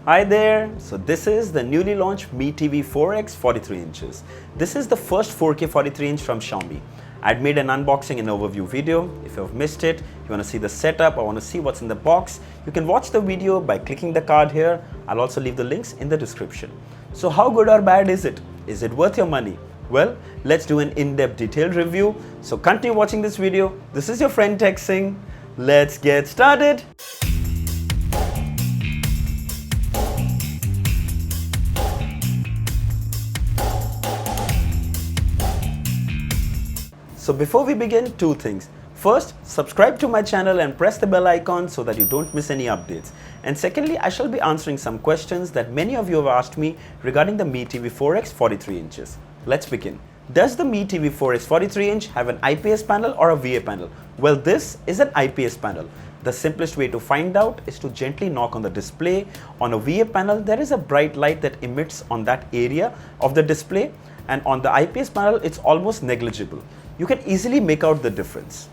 Hi there! So this is the newly launched Mi TV 4X 43 inches. This is the first 4K 43 inch from Xiaomi. I'd made an unboxing and overview video. If you've missed it, you want to see the setup or want to see what's in the box, you can watch the video by clicking the card here. I'll also leave the links in the description. So how good or bad is it? Is it worth your money? Well, let's do an in-depth detailed review. So continue watching this video. This is your friend Singh. Let's get started. So before we begin, two things. First, subscribe to my channel and press the bell icon so that you don't miss any updates. And secondly, I shall be answering some questions that many of you have asked me regarding the Mi TV 4X 43 inches. Let's begin. Does the Mi TV 4X 43 inch have an IPS panel or a VA panel? Well, this is an IPS panel. The simplest way to find out is to gently knock on the display. On a VA panel, there is a bright light that emits on that area of the display, and on the IPS panel, it's almost negligible. You can easily make out the difference.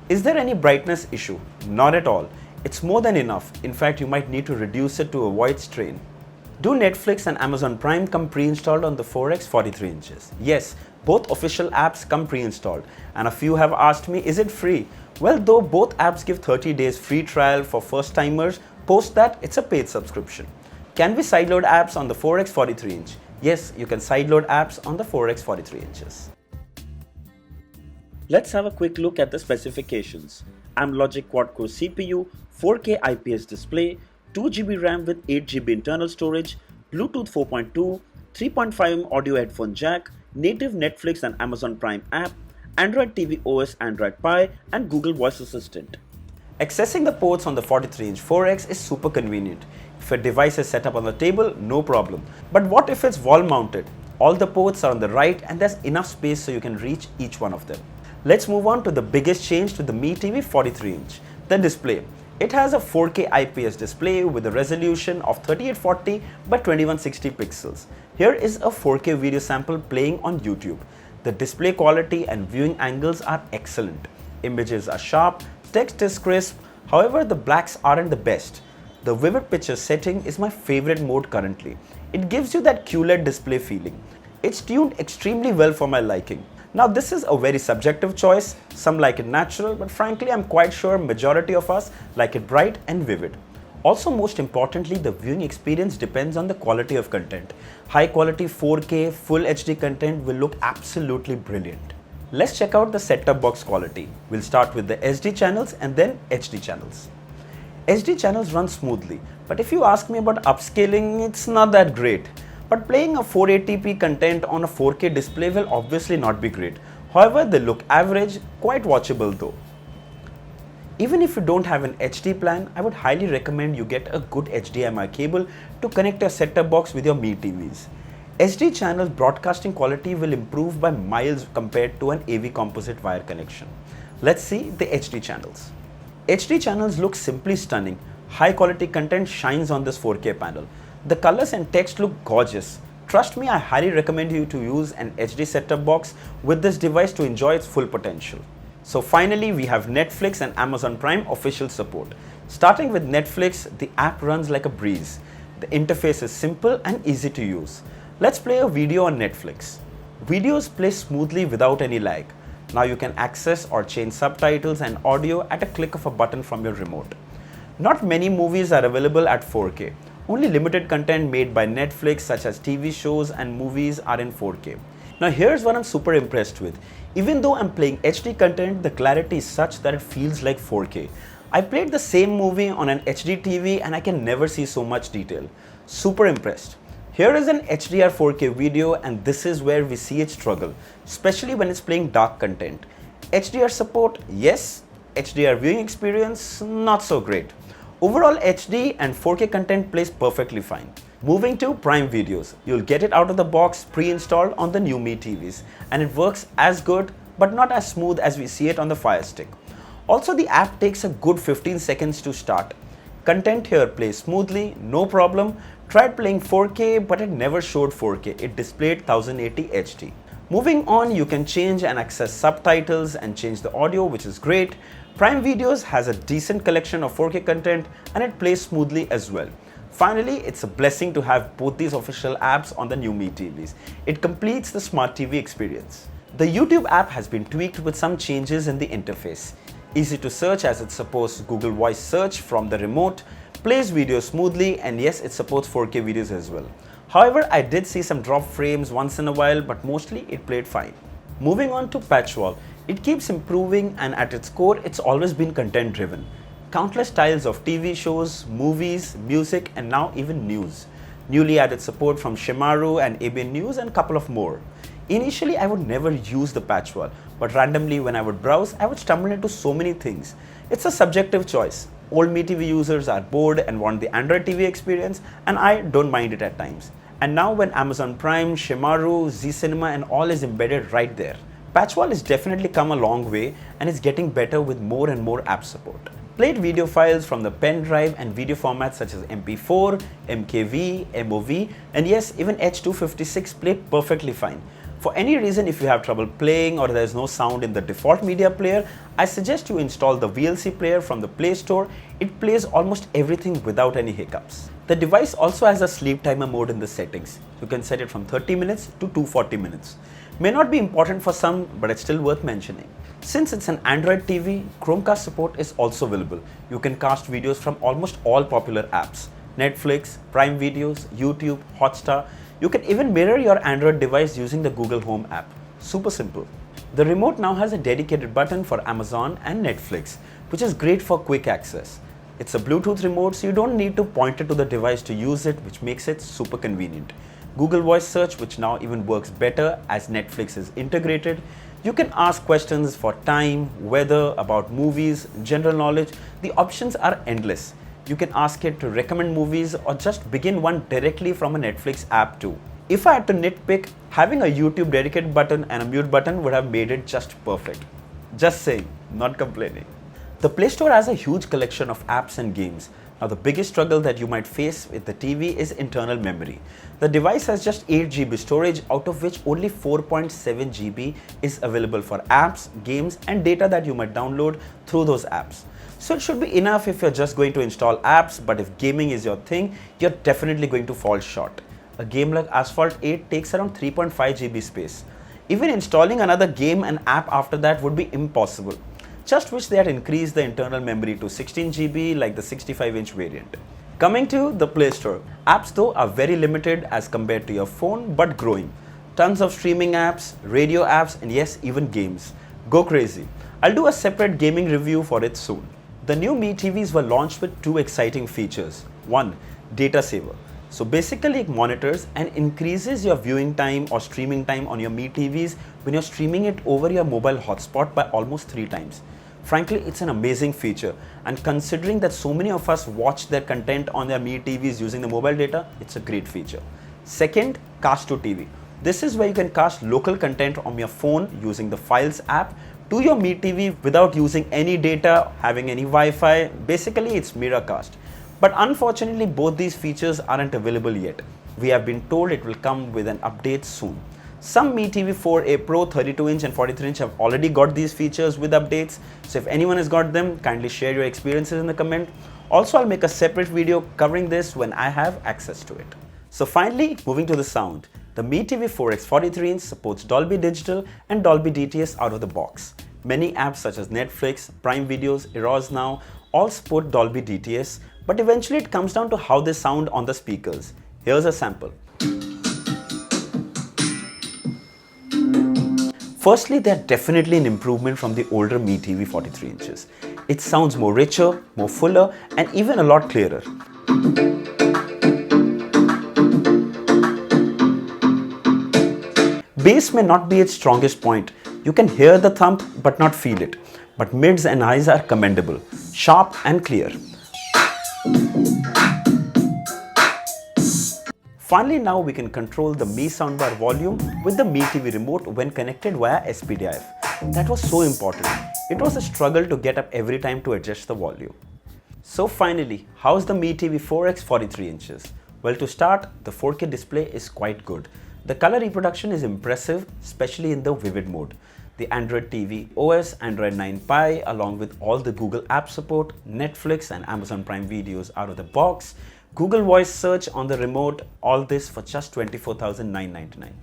Is there any brightness issue? Not at all. It's more than enough. In fact, you might need to reduce it to avoid strain. Do Netflix and Amazon Prime come pre-installed on the 4X 43 inches? Yes, both official apps come pre-installed. And a few have asked me, is it free? Well, though both apps give 30 days free trial for first-timers, post that it's a paid subscription. Can we sideload apps on the 4X 43 inch? Yes, you can sideload apps on the 4X 43 inches. Let's have a quick look at the specifications. Logic quad-core CPU, 4K IPS display, 2GB RAM with 8GB internal storage, Bluetooth 4.2, 3.5mm audio headphone jack, native Netflix and Amazon Prime app, Android TV OS, Android Pie, and Google Voice Assistant. Accessing the ports on the 43-inch 4X is super convenient. If a device is set up on the table, no problem. But what if it's wall-mounted? All the ports are on the right and there's enough space so you can reach each one of them. Let's move on to the biggest change to the Mi TV 43 inch, the display. It has a 4K IPS display with a resolution of 3840 by 2160 pixels. Here is a 4K video sample playing on YouTube. The display quality and viewing angles are excellent. Images are sharp, text is crisp, however the blacks aren't the best. The vivid picture setting is my favorite mode currently. It gives you that QLED display feeling. It's tuned extremely well for my liking. Now this is a very subjective choice. Some like it natural, but frankly I'm quite sure majority of us like it bright and vivid. Also, most importantly, the viewing experience depends on the quality of content. High quality 4K Full HD content will look absolutely brilliant. Let's check out the set-top box quality. We'll start with the SD channels and then HD channels. SD channels run smoothly, but if you ask me about upscaling, it's not that great. But playing a 480p content on a 4K display will obviously not be great. However, they look average, quite watchable though. Even if you don't have an HD plan, I would highly recommend you get a good HDMI cable to connect your set-top box with your Mi TVs. SD channel broadcasting quality will improve by miles compared to an AV composite wire connection. Let's see the HD channels. HD channels look simply stunning. High quality content shines on this 4K panel. The colors and text look gorgeous. Trust me, I highly recommend you to use an HD set-top box with this device to enjoy its full potential. So finally, we have Netflix and Amazon Prime official support. Starting with Netflix, the app runs like a breeze. The interface is simple and easy to use. Let's play a video on Netflix. Videos play smoothly without any lag. Now you can access or change subtitles and audio at a click of a button from your remote. Not many movies are available at 4K. Only limited content made by Netflix such as TV shows and movies are in 4K. Now here's what I'm super impressed with. Even though I'm playing HD content, the clarity is such that it feels like 4K. I played the same movie on an HD TV and I can never see so much detail. Super impressed. Here is an HDR 4K video and this is where we see it struggle, especially when it's playing dark content. HDR support, yes. HDR viewing experience, not so great. Overall, HD and 4K content plays perfectly fine. Moving to Prime Videos, you'll get it out of the box pre-installed on the new Mi TVs, and it works as good but not as smooth as we see it on the Fire Stick. Also, the app takes a good 15 seconds to start. Content here plays smoothly, no problem. Tried playing 4K but it never showed 4K, it displayed 1080 HD. Moving on, you can change and access subtitles and change the audio, which is great. Prime Videos has a decent collection of 4K content and it plays smoothly as well. Finally, it's a blessing to have both these official apps on the new Mi TVs. It completes the smart TV experience. The YouTube app has been tweaked with some changes in the interface. Easy to search as it supports Google Voice Search from the remote, plays videos smoothly, and yes, it supports 4K videos as well. However, I did see some drop frames once in a while, but mostly it played fine. Moving on to Patchwall, it keeps improving and at its core, it's always been content driven. Countless styles of TV shows, movies, music, and now even news. Newly added support from Shimaru and ABN News and a couple of more. Initially, I would never use the Patchwall, but randomly when I would browse, I would stumble into so many things. It's a subjective choice. Old Mi TV users are bored and want the Android TV experience, and I don't mind it at times. And now when Amazon Prime, Shimaru, Z Cinema and all is embedded right there. Patchwall has definitely come a long way and is getting better with more and more app support. Played video files from the pen drive and video formats such as MP4, MKV, MOV, and yes, even H256 play perfectly fine. For any reason, if you have trouble playing or there is no sound in the default media player, I suggest you install the VLC player from the Play Store. It plays almost everything without any hiccups. The device also has a sleep timer mode in the settings. You can set it from 30 minutes to 240 minutes. May not be important for some, but it's still worth mentioning. Since it's an Android TV, Chromecast support is also available. You can cast videos from almost all popular apps. Netflix, Prime Videos, YouTube, Hotstar. You can even mirror your Android device using the Google Home app. Super simple. The remote now has a dedicated button for Amazon and Netflix, which is great for quick access. It's a Bluetooth remote, so you don't need to point it to the device to use it, which makes it super convenient. Google Voice Search, which now even works better as Netflix is integrated. You can ask questions for time, weather, about movies, general knowledge. The options are endless. You can ask it to recommend movies or just begin one directly from a Netflix app too. If I had to nitpick, having a YouTube dedicated button and a mute button would have made it just perfect. Just saying, not complaining. The Play Store has a huge collection of apps and games. Now the biggest struggle that you might face with the TV is internal memory. The device has just 8 GB storage, out of which only 4.7 GB is available for apps, games and data that you might download through those apps. So it should be enough if you're just going to install apps, but if gaming is your thing, you're definitely going to fall short. A game like Asphalt 8 takes around 3.5 GB space. Even installing another game and app after that would be impossible. Just wish they had increased the internal memory to 16 GB like the 65-inch variant. Coming to the Play Store, apps though are very limited as compared to your phone, but growing. Tons of streaming apps, radio apps and yes, even games. Go crazy. I'll do a separate gaming review for it soon. The new Mi TVs were launched with two exciting features. One, data saver. So basically it monitors and increases your viewing time or streaming time on your Mi TVs when you're streaming it over your mobile hotspot by almost 3 times. Frankly, it's an amazing feature, and considering that so many of us watch their content on their Mi TVs using the mobile data, it's a great feature. Second, Cast to TV. This is where you can cast local content on your phone using the Files app to your Mi TV without using any data, having any Wi-Fi. Basically, it's Miracast. But unfortunately, both these features aren't available yet. We have been told it will come with an update soon. Some Mi TV 4a Pro 32-inch and 43-inch have already got these features with updates. So if anyone has got them, kindly share your experiences in the comment. Also, I'll make a separate video covering this when I have access to it. So finally, moving to the sound. The Mi TV 4X 43-inch supports Dolby Digital and Dolby DTS out of the box. Many apps such as Netflix, Prime Videos, Eros Now all support Dolby DTS, but eventually it comes down to how they sound on the speakers. Here's a sample. Firstly, they're definitely an improvement from the older Mi TV 43 inches. It sounds more richer, more fuller, and even a lot clearer. Bass may not be its strongest point. You can hear the thump but not feel it. But mids and highs are commendable, sharp and clear. Finally, now we can control the Mi soundbar volume with the Mi TV remote when connected via SPDIF. That was so important. It was a struggle to get up every time to adjust the volume. So finally, how's the Mi TV 4X 43 inches? Well, to start, the 4K display is quite good. The color reproduction is impressive, especially in the vivid mode. The Android TV OS, Android 9 Pie, along with all the Google app support, Netflix and Amazon Prime videos out of the box, Google Voice search on the remote, all this for just 24,999.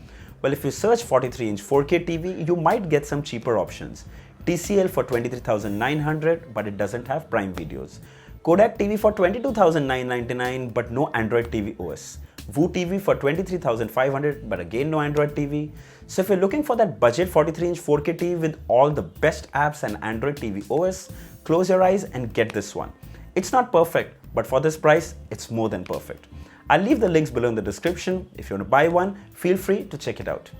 Well, if you search 43-inch 4K TV, you might get some cheaper options. TCL for 23,900, but it doesn't have Prime videos. Kodak TV for 22,999, but no Android TV OS. Voo TV for 23,500, but again no Android TV. So if you're looking for that budget 43-inch 4K TV with all the best apps and Android TV OS, close your eyes and get this one. It's not perfect, but for this price, it's more than perfect. I'll leave the links below in the description. If you want to buy one, feel free to check it out.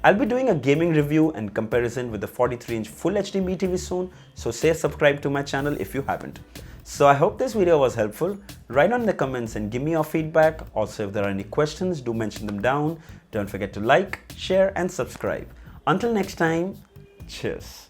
I'll be doing a gaming review and comparison with the 43-inch Full HD Mi TV soon, so say subscribe to my channel if you haven't. So I hope this video was helpful. Write down in the comments and give me your feedback. Also, if there are any questions, do mention them down. Don't forget to like, share and subscribe. Until next time, cheers.